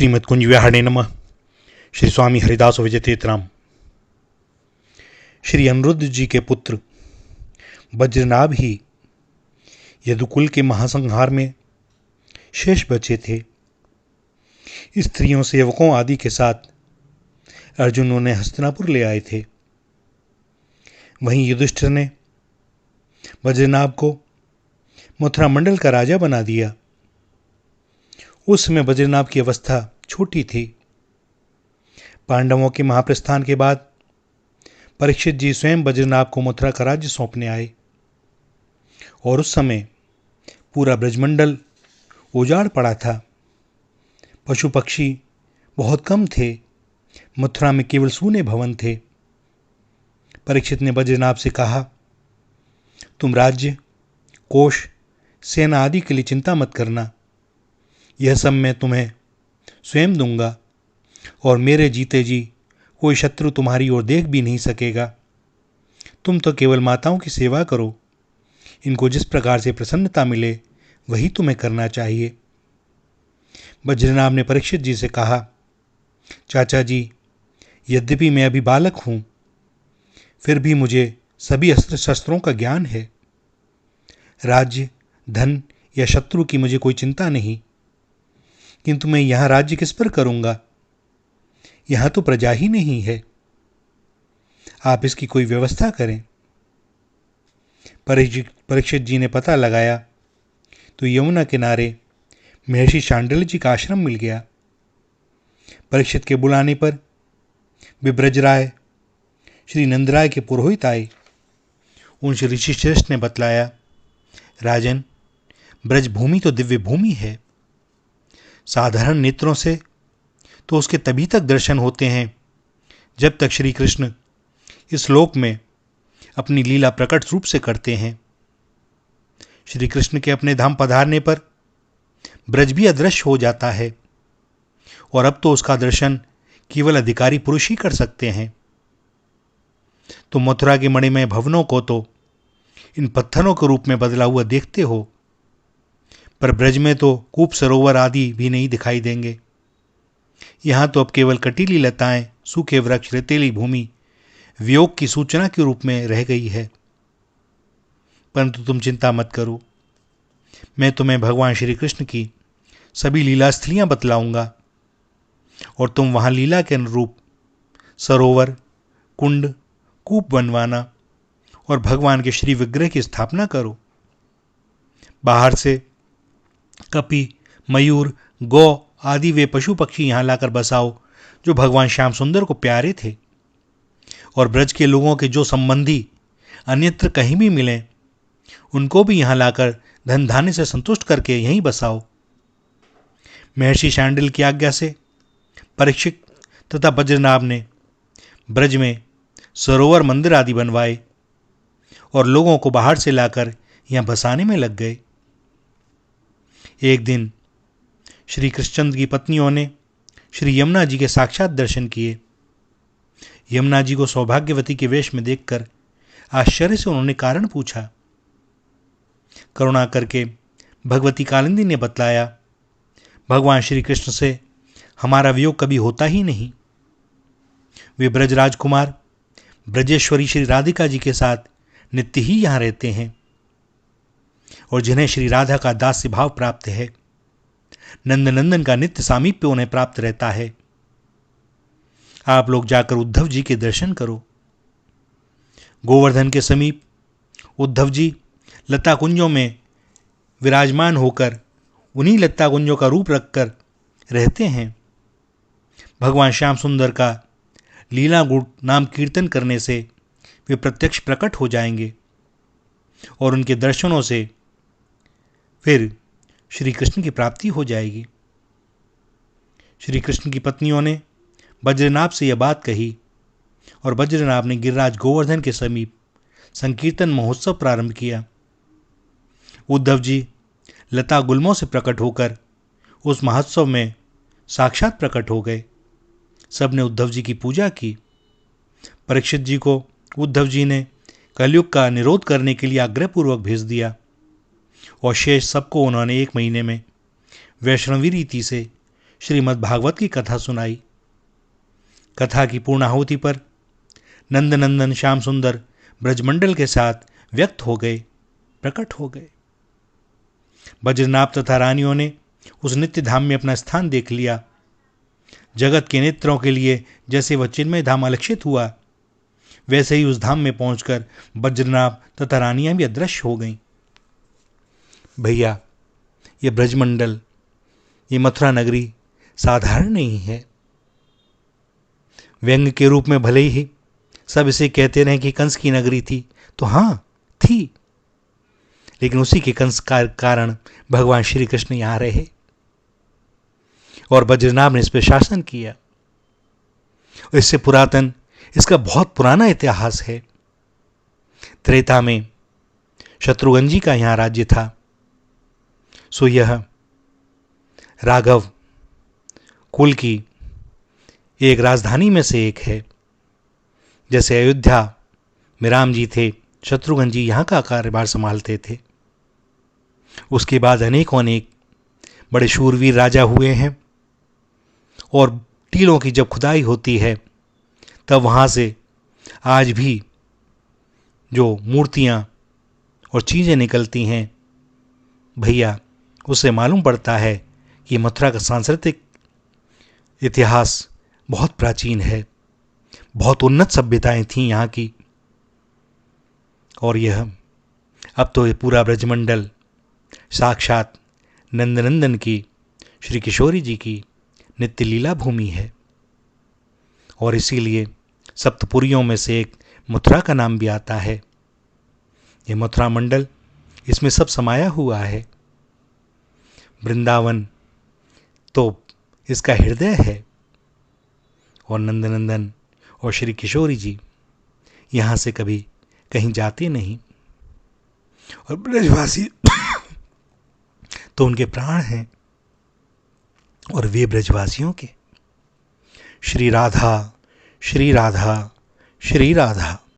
श्रीमद कुंज विहारणे नमः। श्री स्वामी हरिदास विजय तीर्थराम। श्री अनिरुद्ध जी के पुत्र वज्रनाभ ही यदुकुल के महासंहार में शेष बचे थे। स्त्रियों सेवकों आदि के साथ अर्जुन उन्हें हस्तिनापुर ले आए थे। वहीं युधिष्ठिर ने वज्रनाभ को मथुरा मंडल का राजा बना दिया। उस समय वज्रनाभ की अवस्था छोटी थी। पांडवों के महाप्रस्थान के बाद परीक्षित जी स्वयं वज्रनाभ को मथुरा का राज्य सौंपने आए और उस समय पूरा ब्रजमंडल उजाड़ पड़ा था। पशु पक्षी बहुत कम थे। मथुरा में केवल सूने भवन थे। परीक्षित ने वज्रनाभ से कहा, तुम राज्य, कोष, सेना आदि के लिए चिंता मत करना। यह सब मैं तुम्हें स्वयं दूंगा और मेरे जीते जी कोई शत्रु तुम्हारी ओर देख भी नहीं सकेगा। तुम तो केवल माताओं की सेवा करो। इनको जिस प्रकार से प्रसन्नता मिले वही तुम्हें करना चाहिए। वज्रनाभ ने परीक्षित जी से कहा, चाचा जी, यद्यपि मैं अभी बालक हूं, फिर भी मुझे सभी अस्त्र शस्त्रों का ज्ञान है। राज्य, धन या शत्रु की मुझे कोई चिंता नहीं, किंतु मैं यहां राज्य किस पर करूंगा? यहां तो प्रजा ही नहीं है। आप इसकी कोई व्यवस्था करें। परीक्षित जी ने पता लगाया तो यमुना किनारे महर्षि शांडिल्य जी का आश्रम मिल गया। परीक्षित के बुलाने पर वे ब्रजराय श्री नंदराय के पुरोहित आए। उनसे ऋषिश्रेष्ठ ने बतलाया, राजन, ब्रजभूमि तो दिव्य भूमि है। साधारण नेत्रों से तो उसके तभी तक दर्शन होते हैं जब तक श्री कृष्ण इस लोक में अपनी लीला प्रकट रूप से करते हैं। श्री कृष्ण के अपने धाम पधारने पर ब्रज भी अदृश्य हो जाता है और अब तो उसका दर्शन केवल अधिकारी पुरुष ही कर सकते हैं। तो मथुरा के मणिमय भवनों को तो इन पत्थरों के रूप में बदला हुआ देखते हो, पर ब्रज में तो कूप सरोवर आदि भी नहीं दिखाई देंगे। यहां तो अब केवल कटीली लताएं, सूखे वृक्ष, रेतीली भूमि वियोग की सूचना के रूप में रह गई है। परंतु तुम चिंता मत करो, मैं तुम्हें भगवान श्री कृष्ण की सभी लीला स्थलियां बतलाऊंगा और तुम वहां लीला के अनुरूप सरोवर, कुंड, कूप बनवाना और भगवान के श्री विग्रह की स्थापना करो। बाहर से कपि, मयूर, गौ आदि वे पशु पक्षी यहां लाकर बसाओ जो भगवान श्याम सुंदर को प्यारे थे, और ब्रज के लोगों के जो संबंधी अन्यत्र कहीं भी मिले उनको भी यहां लाकर धन धान्य से संतुष्ट करके यहीं बसाओ। महर्षि शांडिल्य की आज्ञा से परीक्षित तथा वज्रनाभ ने ब्रज में सरोवर, मंदिर आदि बनवाए और लोगों को बाहर से लाकर यहां बसाने में लग गए। एक दिन श्री कृष्णचंद्र की पत्नियों ने श्री यमुना जी के साक्षात दर्शन किए। यमुना जी को सौभाग्यवती के वेश में देखकर आश्चर्य से उन्होंने कारण पूछा। करुणा करके भगवती कालिंदी ने बतलाया, भगवान श्री कृष्ण से हमारा वियोग कभी होता ही नहीं। वे ब्रज राजकुमार ब्रजेश्वरी श्री राधिका जी के साथ नित्य ही यहां रहते हैं और जिन्हें श्री राधा का दास्य भाव प्राप्त है, नंद नंदन का नित्य सामीप्य उन्हें प्राप्त रहता है। आप लोग जाकर उद्धव जी के दर्शन करो। गोवर्धन के समीप उद्धव जी लता कुंजों में विराजमान होकर उन्हीं लता कुंजों का रूप रखकर रहते हैं। भगवान श्याम सुंदर का लीला गुण नाम कीर्तन करने से वे प्रत्यक्ष प्रकट हो जाएंगे और उनके दर्शनों से फिर श्री कृष्ण की प्राप्ति हो जाएगी। श्री कृष्ण की पत्नियों ने वज्रनाभ से यह बात कही और वज्रनाभ ने गिरिराज गोवर्धन के समीप संकीर्तन महोत्सव प्रारंभ किया। उद्धव जी लता गुल्मों से प्रकट होकर उस महोत्सव में साक्षात प्रकट हो गए। सबने उद्धव जी की पूजा की। परीक्षित जी को उद्धव जी ने कलयुग का निरोध करने के लिए आग्रहपूर्वक भेज दिया और शेष सबको उन्होंने 1 महीने में वैष्णवी रीति से श्रीमद् भागवत की कथा सुनाई। कथा की पूर्णाहुति पर नंदनंदन श्याम सुंदर ब्रजमंडल के साथ व्यक्त हो गए, प्रकट हो गए। बज्रनाभ तथा रानियों ने उस नित्य धाम में अपना स्थान देख लिया। जगत के नेत्रों के लिए जैसे वह चिन्मय धाम अलक्षित हुआ, वैसे ही उस धाम में पहुंचकर बज्रनाभ तथा रानियां भी अदृश्य हो गईं। भैया, ये ब्रजमंडल, ये मथुरा नगरी साधारण नहीं है। व्यंग के रूप में भले ही सब इसे कहते रहे कि कंस की नगरी थी, तो हाँ थी, लेकिन उसी के कंस का कारण भगवान श्री कृष्ण यहां रहे और बज्रनाभ ने इस पर शासन किया। इससे पुरातन, इसका बहुत पुराना इतिहास है। त्रेता में शत्रुघ्न जी का यहां राज्य था, सो यह राघव कुल की एक राजधानी में से एक है। जैसे अयोध्या में राम जी थे, शत्रुघ्न जी यहाँ का कार्यभार संभालते थे। उसके बाद अनेकों अनेक बड़े शूरवीर राजा हुए हैं और टीलों की जब खुदाई होती है तब वहाँ से आज भी जो मूर्तियाँ और चीज़ें निकलती हैं, भैया, उससे मालूम पड़ता है कि मथुरा का सांस्कृतिक इतिहास बहुत प्राचीन है। बहुत उन्नत सभ्यताएं थीं यहाँ की। और यह अब तो ये पूरा ब्रजमंडल साक्षात नंदनंदन की, श्री किशोरी जी की नित्य लीला भूमि है। और इसीलिए सप्तपुरियों में से एक मथुरा का नाम भी आता है। ये मथुरा मंडल, इसमें सब समाया हुआ है। वृंदावन तो इसका हृदय है और नंदनंदन और श्री किशोरी जी यहाँ से कभी कहीं जाते नहीं। और ब्रजवासी तो उनके प्राण हैं और वे ब्रजवासियों के। श्री राधा, श्री राधा, श्री राधा।